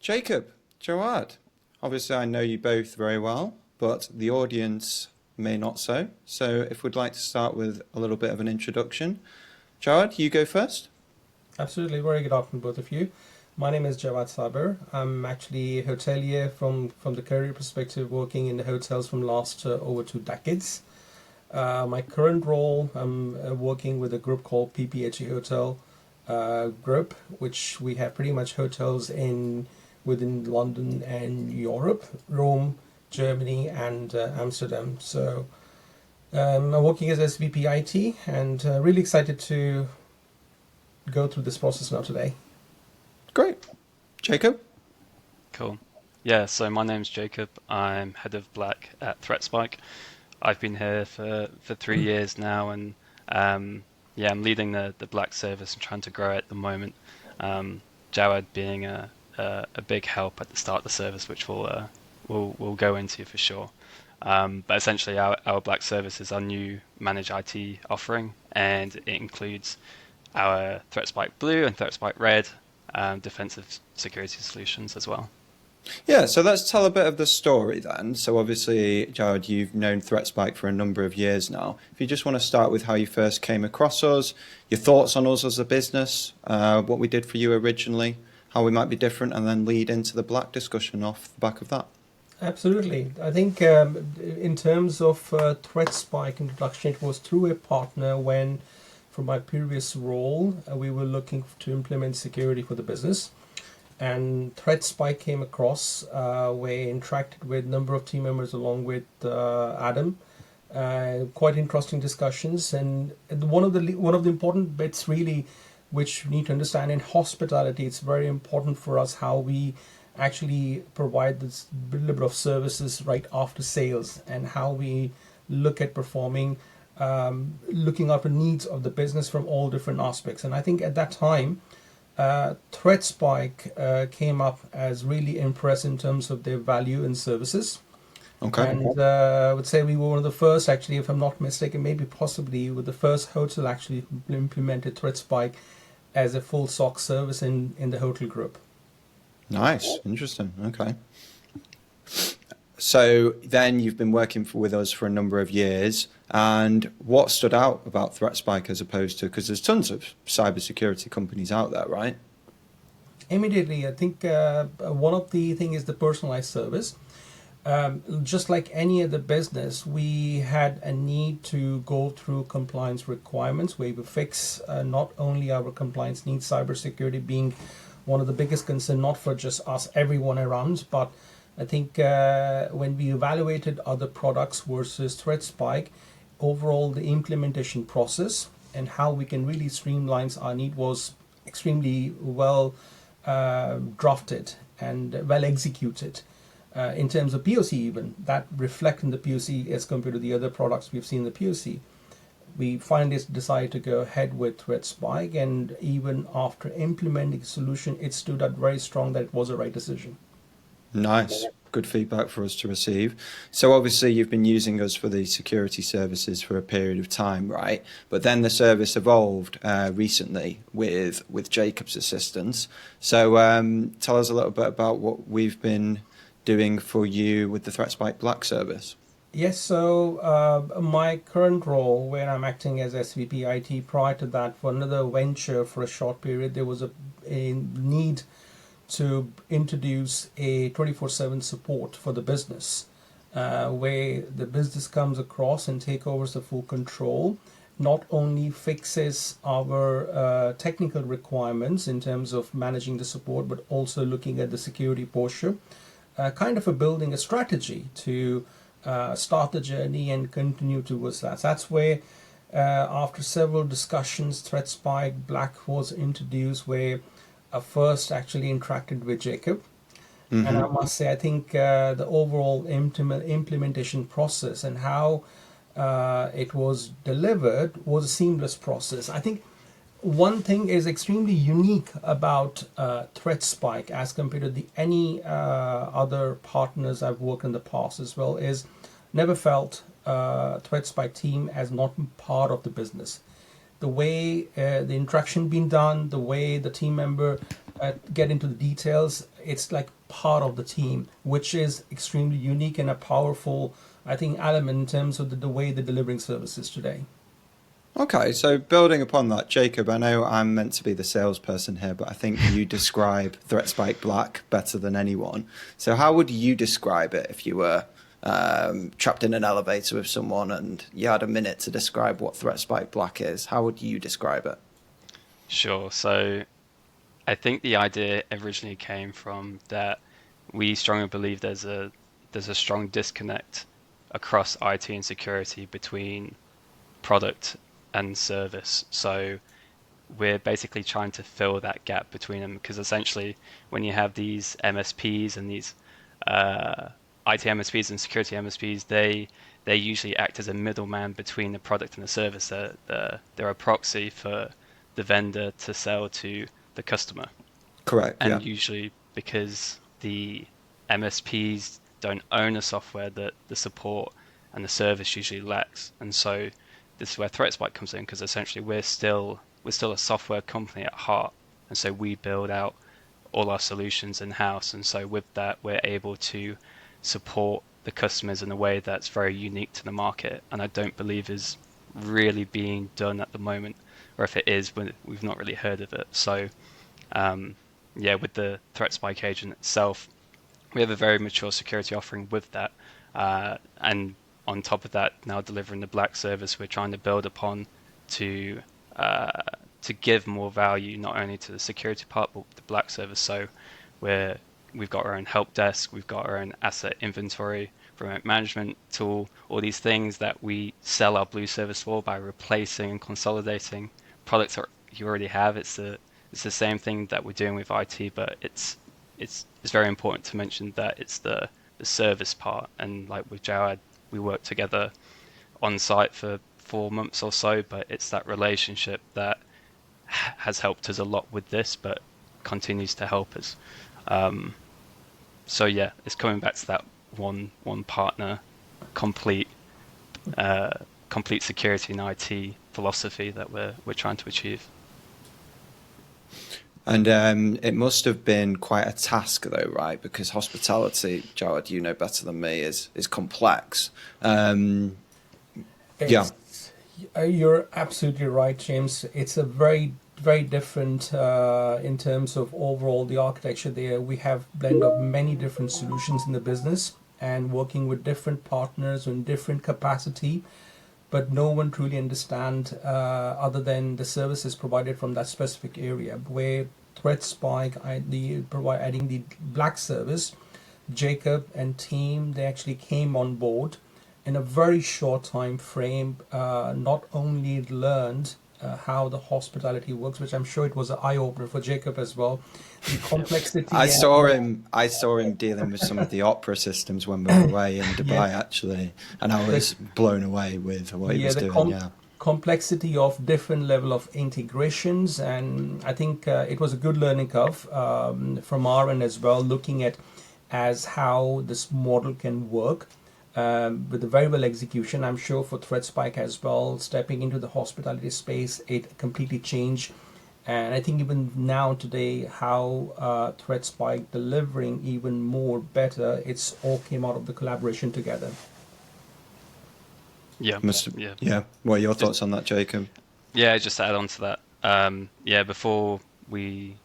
Jacob, Jawad, obviously I know you both very well, but the audience may not so. So if we'd like to start with a little bit of an introduction. Jawad, you go first. Absolutely. Very good afternoon, both of you. My name is Jawad Sabir. I'm actually a hotelier from the career perspective, working in the hotels from last over 2 decades. My current role, I'm working with a group called PPHE Hotel Group, which we have pretty much hotels in within London and Europe, Rome, Germany, and Amsterdam. So I'm working as SVP IT and really excited to go through this process now today. Great. Jacob? Cool. Yeah, so my name's Jacob. I'm head of Black at ThreatSpike. I've been here for 3 years now, and yeah, I'm leading the Black service and trying to grow it at the moment. Jawad being a big help at the start of the service, which we'll go into for sure. But essentially, our Black service is our new managed IT offering, and it includes our ThreatSpike Blue and ThreatSpike Red defensive security solutions as well. Yeah, so let's tell a bit of the story then. So obviously, Jawad, you've known ThreatSpike for a number of years now. If you just want to start with how you first came across us, your thoughts on us as a business, what we did for you originally, how we might be different, and then lead into the Black discussion off the back of that. Absolutely. I think in terms of ThreatSpike introduction, it was through a partner when, from my previous role, we were looking to implement security for the business. And ThreatSpike came across. We interacted with a number of team members along with Adam. Quite interesting discussions. And one of the important bits really, which we need to understand in hospitality, it's very important for us how we actually provide this little bit of services right after sales and how we look at performing, looking after needs of the business from all different aspects. And I think at that time, ThreatSpike came up as really impressed in terms of their value and services. Okay. And I would say we were one of the first, actually, if I'm not mistaken, maybe possibly with the first hotel actually implemented ThreatSpike as a full SOC service in the hotel group. Nice. Interesting. Okay. So then you've been working with us for a number of years, and what stood out about ThreatSpike as opposed to, because there's tons of cybersecurity companies out there, right? Immediately, I think one of the things is the personalized service. Just like any other business, we had a need to go through compliance requirements where we fix not only our compliance needs, cybersecurity being one of the biggest concerns, not for just us, everyone around, but I think when we evaluated other products versus ThreatSpike, overall the implementation process and how we can really streamline our need was extremely well drafted and well executed. In terms of POC, even that reflect in the POC as compared to the other products we've seen in the POC. We finally decided to go ahead with ThreatSpike, and even after implementing the solution, it stood out very strong that it was the right decision. Nice. Good feedback for us to receive. So obviously you've been using us for the security services for a period of time, right? But then the service evolved recently with Jacob's assistance. So tell us a little bit about what we've been doing for you with the ThreatSpike Black service. Yes, so my current role, where I'm acting as SVP IT, prior to that, for another venture for a short period, there was a need to introduce a 24/7 support for the business, where the business comes across and take over the full control, not only fixes our technical requirements in terms of managing the support, but also looking at the security posture, kind of building a strategy to start the journey and continue towards that. That's where, after several discussions, ThreatSpike Black was introduced, where I first actually interacted with Jacob. And I must say, I think the overall implementation process and how it was delivered was a seamless process. I think one thing is extremely unique about ThreatSpike as compared to any other partners I've worked in the past as well is never felt ThreatSpike team as not part of the business. The way the interaction being done, the way the team member get into the details, it's like part of the team, which is extremely unique and a powerful, I think, element in terms of the way they're delivering services today. Okay, so building upon that, Jacob, I know I'm meant to be the salesperson here, but I think you describe ThreatSpike Black better than anyone. So how would you describe it if you were trapped in an elevator with someone and you had a minute to describe what ThreatSpike Black is? How would you describe it? Sure. So I think the idea originally came from that we strongly believe there's a strong disconnect across IT and security between product and service. So we're basically trying to fill that gap between them because essentially when you have these MSPs and these IT MSPs and security MSPs, they usually act as a middleman between the product and the service. They're a proxy for the vendor to sell to the customer. Correct, And yeah. usually because the MSPs don't own the software, that the support and the service usually lacks. And so this is where ThreatSpike comes in, because essentially we're still a software company at heart, and so we build out all our solutions in house. And so with that, we're able to support the customers in a way that's very unique to the market, and I don't believe is really being done at the moment, or if it is, we've not really heard of it. So yeah, with the ThreatSpike agent itself, we have a very mature security offering with that. And on top of that, now delivering the Black service, we're trying to build upon to give more value not only to the security part but the Black service. So we've got our own help desk, we've got our own asset inventory, remote management tool, all these things that we sell our Blue service for by replacing and consolidating products that you already have. It's the same thing that we're doing with IT, but it's very important to mention that it's the service part. And like with Jawad, we work together on site for 4 months or so, but it's that relationship that has helped us a lot with this, but continues to help us. So yeah, it's coming back to that one partner, complete security and IT philosophy that we're trying to achieve. And it must have been quite a task, though, right? Because hospitality, Jawad, you know better than me, is complex. Yeah. You're absolutely right, James. It's a very, very different in terms of overall the architecture there. We have blend of many different solutions in the business and working with different partners in different capacity, but no one truly understand other than the services provided from that specific area. Where ThreatSpike, adding the Black service, Jacob and team, they actually came on board in a very short time frame. Not only learned how the hospitality works, which I'm sure it was an eye opener for Jacob as well. The complexity. I saw him dealing with some of the opera systems when we were away in Dubai, actually, and I was blown away with what he was doing. Complexity of different level of integrations, and I think it was a good learning curve from our end as well, looking at as how this model can work. With the very well execution, I'm sure for ThreatSpike as well, stepping into the hospitality space, it completely changed. And I think even now today, how ThreatSpike delivering even more better, it's all came out of the collaboration together. Yeah. Yeah. What are your thoughts on that, Jacob? Yeah, just to add on to that. Before we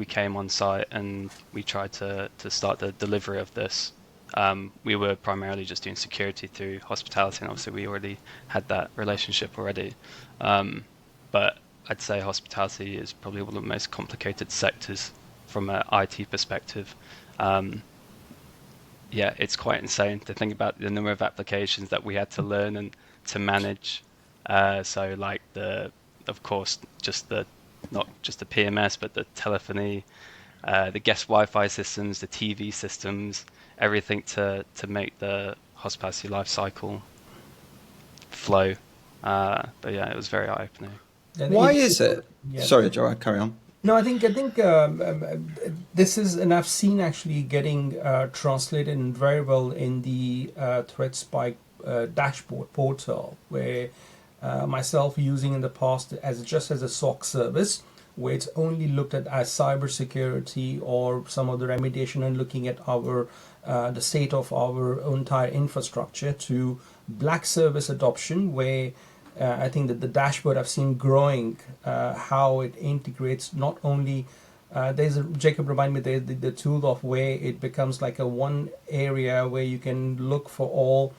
came on site and we tried to start the delivery of this, we were primarily just doing security through hospitality, and obviously we already had that relationship already. But I'd say hospitality is probably one of the most complicated sectors from an IT perspective. It's quite insane to think about the number of applications that we had to learn and to manage. So like of course, not just the PMS, but the telephony, the guest Wi-Fi systems, the TV systems, everything to make the hospitality life cycle flow. But yeah, it was very eye-opening. Why is it? Yeah. Sorry, Joe, carry on. No, I think this is, and I've seen actually getting translated very well in the ThreatSpike dashboard portal, where myself using in the past as a SOC service, where it's only looked at as cybersecurity or some of the remediation and looking at our the state of our entire infrastructure, to black service adoption, where I think that the dashboard I've seen growing, how it integrates not only Jacob remind me, there's the tool of where it becomes like a one area where you can look for all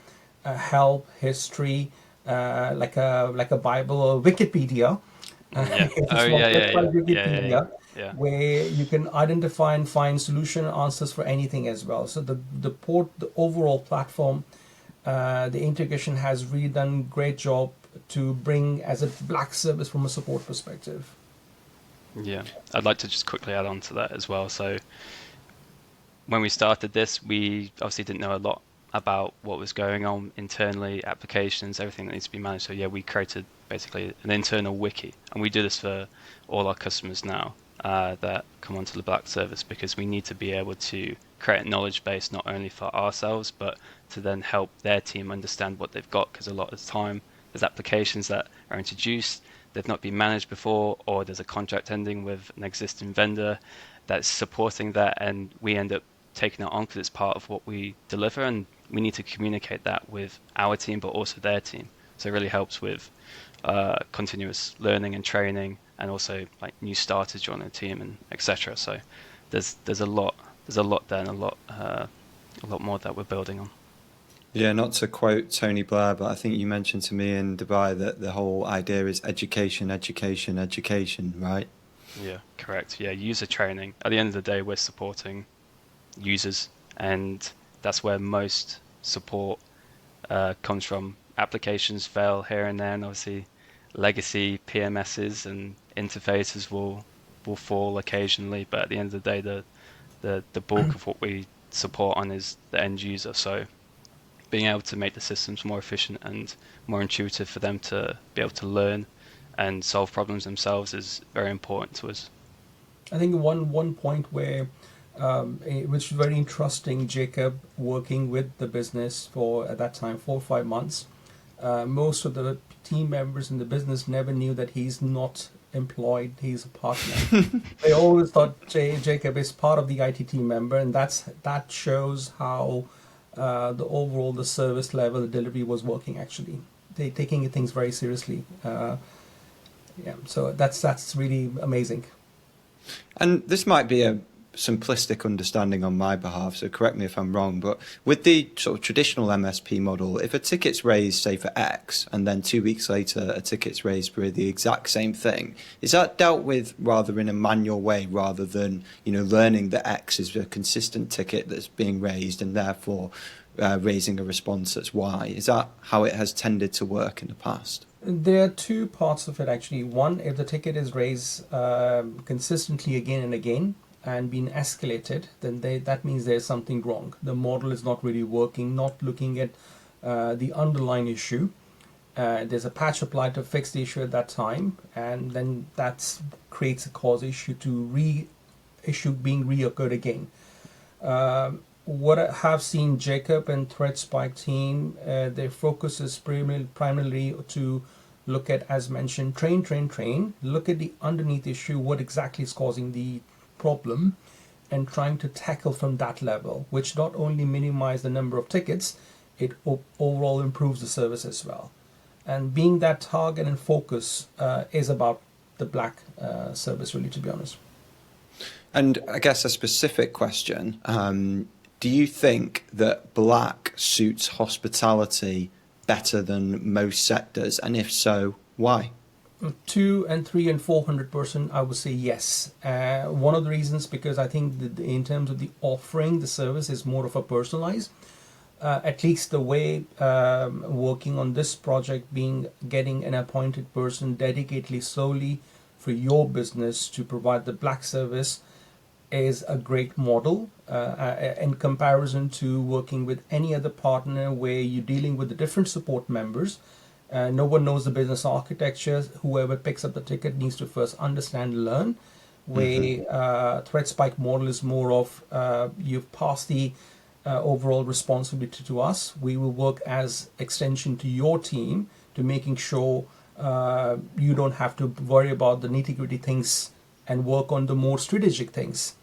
help, history, like a Bible or Wikipedia. Yeah. It's a Oh, small yeah, yeah, website, yeah, yeah, yeah, yeah. Wikipedia, Yeah. where you can identify and find solution answers for anything as well. So the overall platform, the integration has really done great job to bring as a black service from a support perspective. Yeah, I'd like to just quickly add on to that as well. So when we started this, we obviously didn't know a lot about what was going on internally, applications, everything that needs to be managed. So yeah, we created basically an internal wiki, and we do this for all our customers now that come onto the Black service, because we need to be able to create a knowledge base not only for ourselves, but to then help their team understand what they've got, because a lot of the time there's applications that are introduced, they've not been managed before, or there's a contract ending with an existing vendor that's supporting that, and we end up taking it on because it's part of what we deliver, and we need to communicate that with our team, but also their team. So it really helps with continuous learning and training, and also like new starters joining the team and etc. So there's a lot there, and a lot more that we're building on. Yeah, not to quote Tony Blair, but I think you mentioned to me in Dubai that the whole idea is education, education, education, right? Yeah, correct. Yeah, user training. At the end of the day, we're supporting users, and that's where most support comes from. Applications fail here and there, and obviously legacy PMSs and interfaces will fall occasionally, but at the end of the day, the bulk of what we support on is the end user. So being able to make the systems more efficient and more intuitive for them to be able to learn and solve problems themselves is very important to us. I think one point where which is very interesting, Jacob working with the business for at that time 4 or 5 months. Most of the team members in the business never knew that he's not employed; he's a partner. They always thought Jacob is part of the IT team member, and that shows how the service level, the delivery was working. Actually, they taking things very seriously. Yeah, so that's really amazing. And this might be a simplistic understanding on my behalf, so correct me if I'm wrong, but with the sort of traditional MSP model, if a ticket's raised, say, for X, and then 2 weeks later a ticket's raised for the exact same thing, is that dealt with rather in a manual way, rather than, learning that X is a consistent ticket that's being raised and therefore raising a response that's Y? Is that how it has tended to work in the past? There are two parts of it actually. One, if the ticket is raised consistently again and again and being escalated, then that means there's something wrong. The model is not really working, not looking at the underlying issue. There's a patch applied to fix the issue at that time, and then that creates a cause issue to issue being reoccurred again. What I have seen Jacob and ThreatSpike team, their focus is primarily to look at, as mentioned, train, look at the underneath issue, what exactly is causing the problem, and trying to tackle from that level, which not only minimize the number of tickets, it overall improves the service as well. And being that target and focus is about the black service, really, to be honest. And I guess a specific question, do you think that black suits hospitality better than most sectors? And if so, why? 200 and 300 and 400%, I would say yes. One of the reasons, because I think that in terms of the offering, the service is more of a personalized. At least the way working on this project, getting an appointed person dedicatedly solely for your business to provide the black service, is a great model in comparison to working with any other partner where you're dealing with the different support members. No one knows the business architecture. Whoever picks up the ticket needs to first understand and learn. Where ThreatSpike model is more of you've passed the overall responsibility to us. We will work as extension to your team to making sure you don't have to worry about the nitty-gritty things and work on the more strategic things.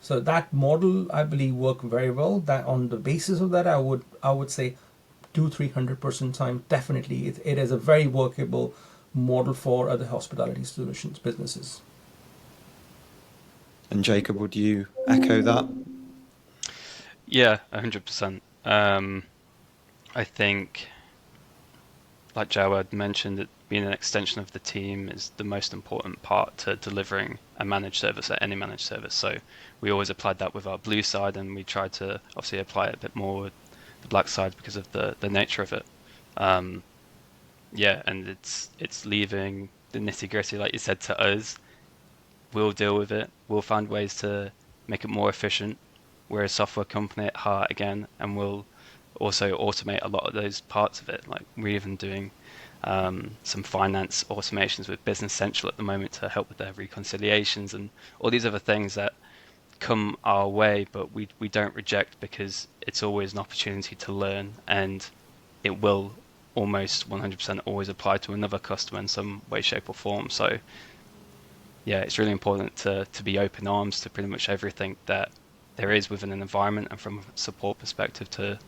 So that model, I believe, worked very well. That on the basis of that, I would say 200-300% time definitely it is a very workable model for other hospitality solutions businesses. And Jacob, would you echo that? Yeah, 100%. I think, like Jawad mentioned, that being an extension of the team is the most important part to delivering a managed service at any managed service. So we always applied that with our blue side, and we tried to obviously apply it a bit more with the black side because of the nature of it. Yeah, and it's leaving the nitty gritty, like you said, to us. We'll deal with it. We'll find ways to make it more efficient. We're a software company at heart again, and we'll also automate a lot of those parts of it. Like we're even doing some finance automations with Business Central at the moment to help with their reconciliations and all these other things that come our way, but we don't reject because it's always an opportunity to learn, and it will almost 100% always apply to another customer in some way, shape, or form. So yeah, it's really important to be open arms to pretty much everything that there is within an environment, and from a support perspective to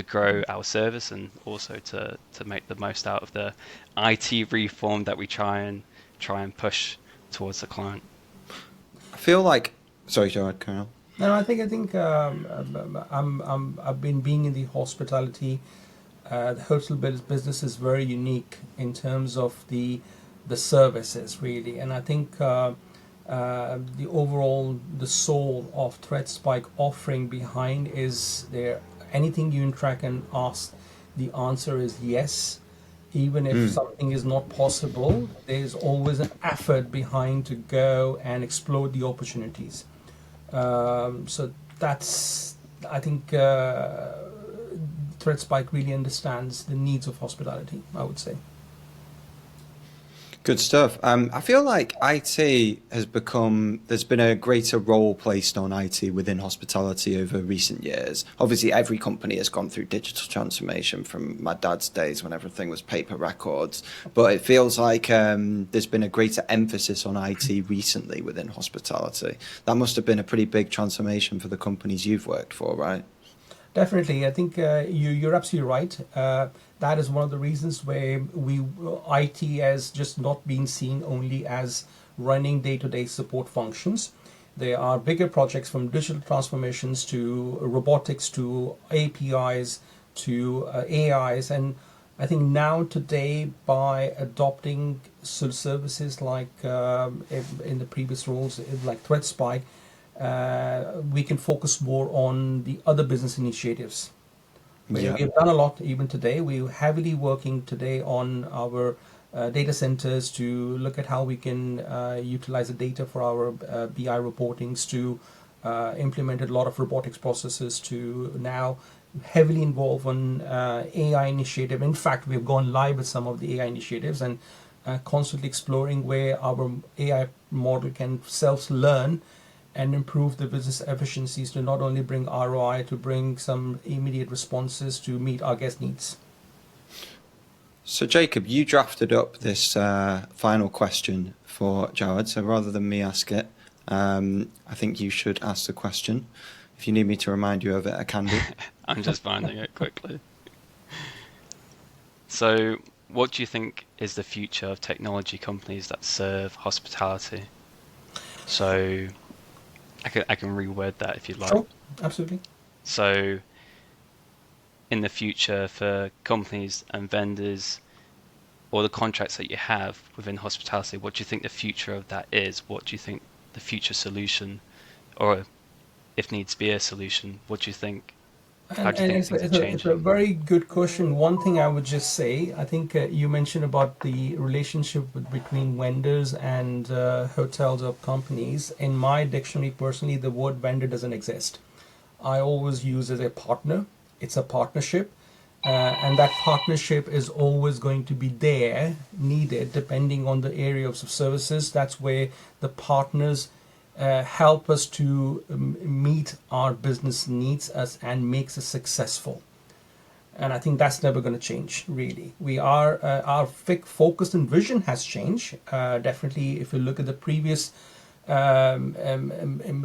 grow our service, and also to make the most out of the IT reform that we try and push towards the client. I feel like, sorry, Jawad, carry on. No, I think I've been being in the hospitality. The hotel business is very unique in terms of the services really, and I think the overall the soul of ThreatSpike offering behind is there. Anything you interact and ask, the answer is yes. Even if something is not possible, there's always an effort behind to go and explore the opportunities. So that's, I think, ThreatSpike really understands the needs of hospitality, I would say. Good stuff. I feel like IT has become, there's been a greater role placed on IT within hospitality over recent years. Obviously, every company has gone through digital transformation from my dad's days when everything was paper records. But it feels like there's been a greater emphasis on IT recently within hospitality. That must have been a pretty big transformation for the companies you've worked for, right? Definitely, I think you're absolutely right. That is one of the reasons where IT has just not been seen only as running day-to-day support functions. There are bigger projects, from digital transformations to robotics to APIs to AIs, and I think now today by adopting services like in the previous roles like ThreatSpike, we can focus more on the other business initiatives. Yeah. We've done a lot even today. We're heavily working today on our data centers to look at how we can utilize the data for our BI reportings, to implement a lot of robotics processes, to now heavily involved on AI initiative. In fact, we've gone live with some of the AI initiatives and constantly exploring where our AI model can self-learn and improve the business efficiencies to not only bring ROI, to bring some immediate responses to meet our guest needs. So, Jacob, you drafted up this final question for Jawad. So rather than me ask it, I think you should ask the question. If you need me to remind you of it, I can do. I'm just finding it quickly. So, what do you think is the future of technology companies that serve hospitality? So, I can reword that if you'd like. Sure, absolutely. So, in the future, for companies and vendors, or the contracts that you have within hospitality, what do you think the future of that is? What do you think the future solution, or if needs be a solution, what do you think? How do you think things are It's a changing? very good question. One thing I would just say, I think you mentioned about the relationship between vendors and hotels or companies. In my dictionary, personally, the word vendor doesn't exist. I always use as a partner. It's a partnership. And that partnership is always going to be there, needed, depending on the area of services. That's where the partners help us to meet our business needs us and makes us successful. And I think that's never going to change, really. We are, our focus and vision has changed. Definitely, if you look at the previous, a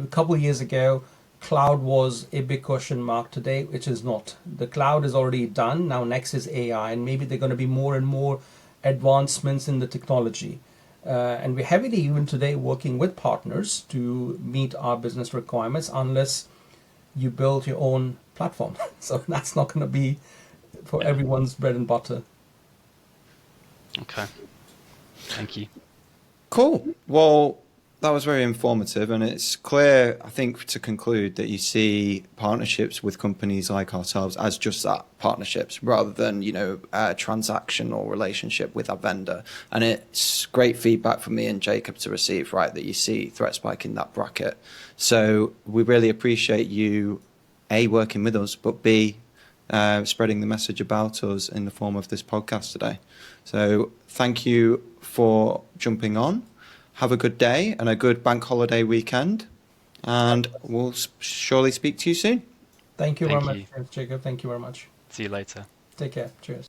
couple of years ago, cloud was a big question mark. Today, which is not. The cloud is already done. Now, next is AI, and maybe there are going to be more and more advancements in the technology. And we're heavily, even today, working with partners to meet our business requirements, unless you build your own platform. So that's not going to be for everyone's bread and butter. Okay. Thank you. Cool. Well, that was very informative, and it's clear, I think, to conclude that you see partnerships with companies like ourselves as just that, partnerships, rather than, you know, a transactional relationship with our vendor. And it's great feedback from me and Jacob to receive, right, that you see ThreatSpike in that bracket. So we really appreciate you, A, working with us, but B, spreading the message about us in the form of this podcast today. So thank you for jumping on. Have a good day and a good bank holiday weekend, and we'll surely speak to you soon. Thank you Thank very you. much, Jacob. Thank you very much. See you later. Take care. Cheers.